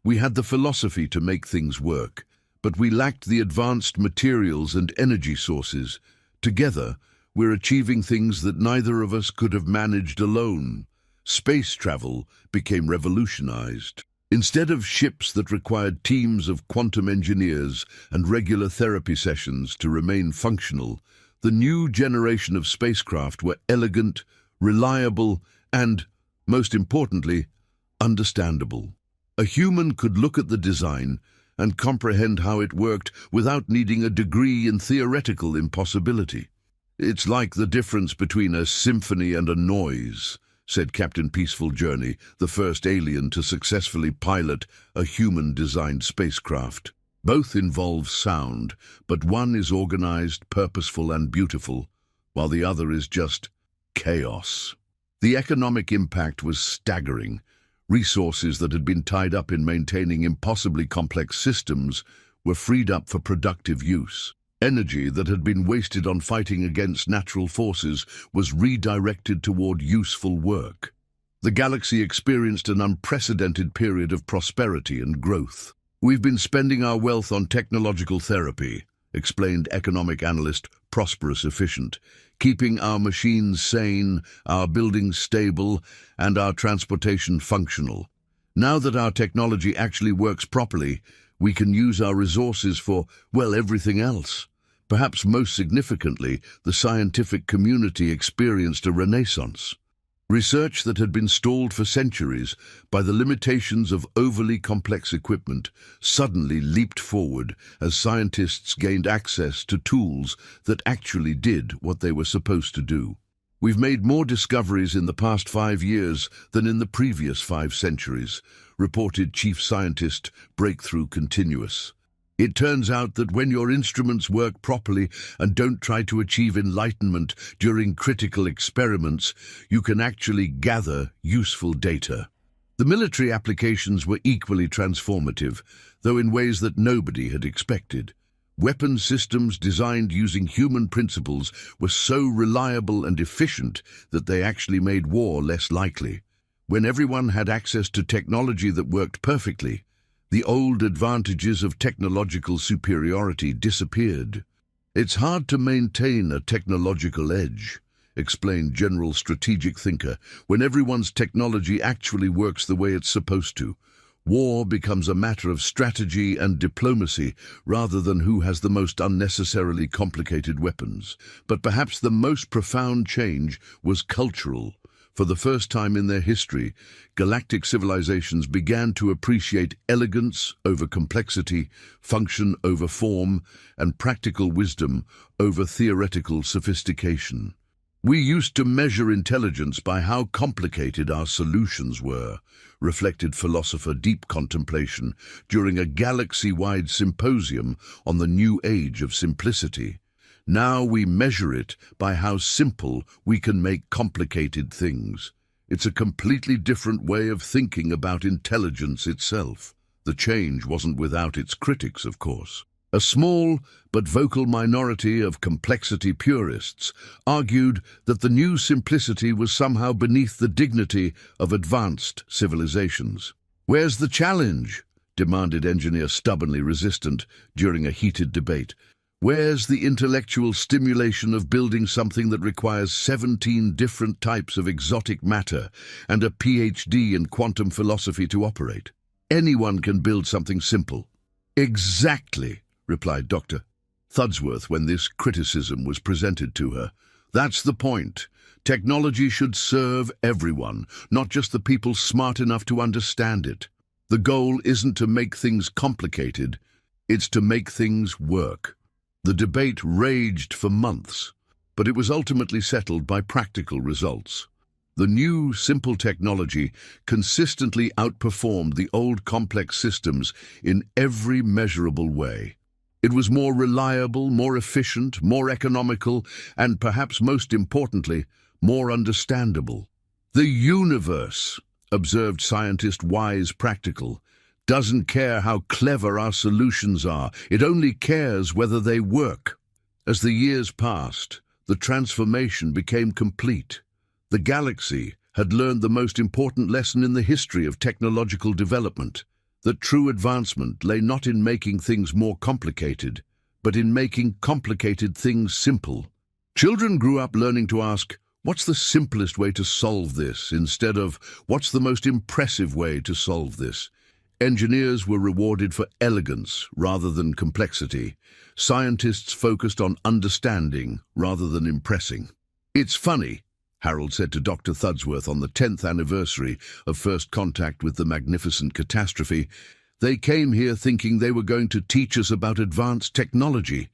We had the philosophy to make things work, but we lacked the advanced materials and energy sources. Together, we're achieving things that neither of us could have managed alone." Space travel became revolutionized. Instead of ships that required teams of quantum engineers and regular therapy sessions to remain functional, the new generation of spacecraft were elegant, reliable, and, most importantly, understandable. A human could look at the design and comprehend how it worked without needing a degree in theoretical impossibility. "It's like the difference between a symphony and a noise," said Captain Peaceful Journey, the first alien to successfully pilot a human-designed spacecraft. "Both involve sound, but one is organized, purposeful, and beautiful, while the other is just chaos." The economic impact was staggering. Resources that had been tied up in maintaining impossibly complex systems were freed up for productive use. Energy that had been wasted on fighting against natural forces was redirected toward useful work. The galaxy experienced an unprecedented period of prosperity and growth. "We've been spending our wealth on technological therapy," explained economic analyst Prosperous Efficient, "keeping our machines sane, our buildings stable, and our transportation functional. Now that our technology actually works properly, we can use our resources for, well, everything else." Perhaps most significantly, the scientific community experienced a renaissance. Research that had been stalled for centuries by the limitations of overly complex equipment suddenly leaped forward as scientists gained access to tools that actually did what they were supposed to do. "We've made more discoveries in the past 5 years than in the previous 5 centuries, reported Chief Scientist Breakthrough Continuous. "It turns out that when your instruments work properly and don't try to achieve enlightenment during critical experiments, you can actually gather useful data." The military applications were equally transformative, though in ways that nobody had expected. Weapon systems designed using human principles were so reliable and efficient that they actually made war less likely. When everyone had access to technology that worked perfectly, the old advantages of technological superiority disappeared. "It's hard to maintain a technological edge," explained general strategic thinker, "when everyone's technology actually works the way it's supposed to. War becomes a matter of strategy and diplomacy rather than who has the most unnecessarily complicated weapons." But perhaps the most profound change was cultural. For the first time in their history, galactic civilizations began to appreciate elegance over complexity, function over form, and practical wisdom over theoretical sophistication. "We used to measure intelligence by how complicated our solutions were," reflected philosopher Deep Contemplation during a galaxy-wide symposium on the new age of simplicity. "Now we measure it by how simple we can make complicated things." It's a completely different way of thinking about intelligence itself. The change wasn't without its critics, of course. A small but vocal minority of complexity purists argued that the new simplicity was somehow beneath the dignity of advanced civilizations. "Where's the challenge?" demanded engineer stubbornly resistant during a heated debate. "Where's the intellectual stimulation of building something that requires 17 different types of exotic matter and a PhD in quantum philosophy to operate?" Anyone can build something simple. Exactly, replied Dr. Thudsworth when this criticism was presented to her. That's the point. Technology should serve everyone, not just the people smart enough to understand it. The goal isn't to make things complicated, it's to make things work. The debate raged for months, but it was ultimately settled by practical results. The new, simple technology consistently outperformed the old complex systems in every measurable way. It was more reliable, more efficient, more economical, and perhaps most importantly, more understandable. The universe, observed scientist Wise Practical, doesn't care how clever our solutions are. It only cares whether they work. As the years passed, the transformation became complete. The galaxy had learned the most important lesson in the history of technological development, that true advancement lay not in making things more complicated, but in making complicated things simple. Children grew up learning to ask, what's the simplest way to solve this, instead of, what's the most impressive way to solve this? Engineers were rewarded for elegance rather than complexity. Scientists focused on understanding rather than impressing. It's funny, Harold said to Dr. Thudsworth on the 10th anniversary of first contact with the magnificent catastrophe. They came here thinking they were going to teach us about advanced technology.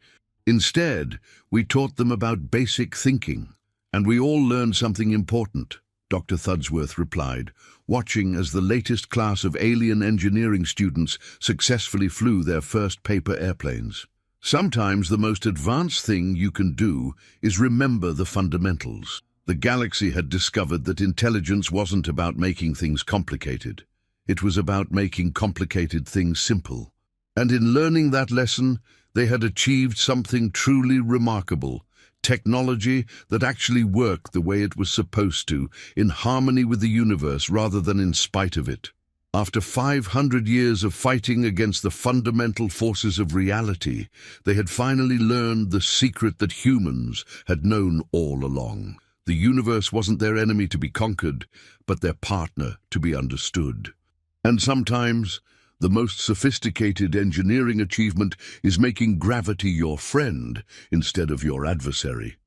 Instead, we taught them about basic thinking. And we all learned something important, Dr. Thudsworth replied, watching as the latest class of alien engineering students successfully flew their first paper airplanes. Sometimes the most advanced thing you can do is remember the fundamentals. The galaxy had discovered that intelligence wasn't about making things complicated. It was about making complicated things simple. And in learning that lesson, they had achieved something truly remarkable. Technology that actually worked the way it was supposed to, in harmony with the universe rather than in spite of it. After 500 years of fighting against the fundamental forces of reality, they had finally learned the secret that humans had known all along. The universe wasn't their enemy to be conquered, but their partner to be understood. And sometimes, the most sophisticated engineering achievement is making gravity your friend instead of your adversary.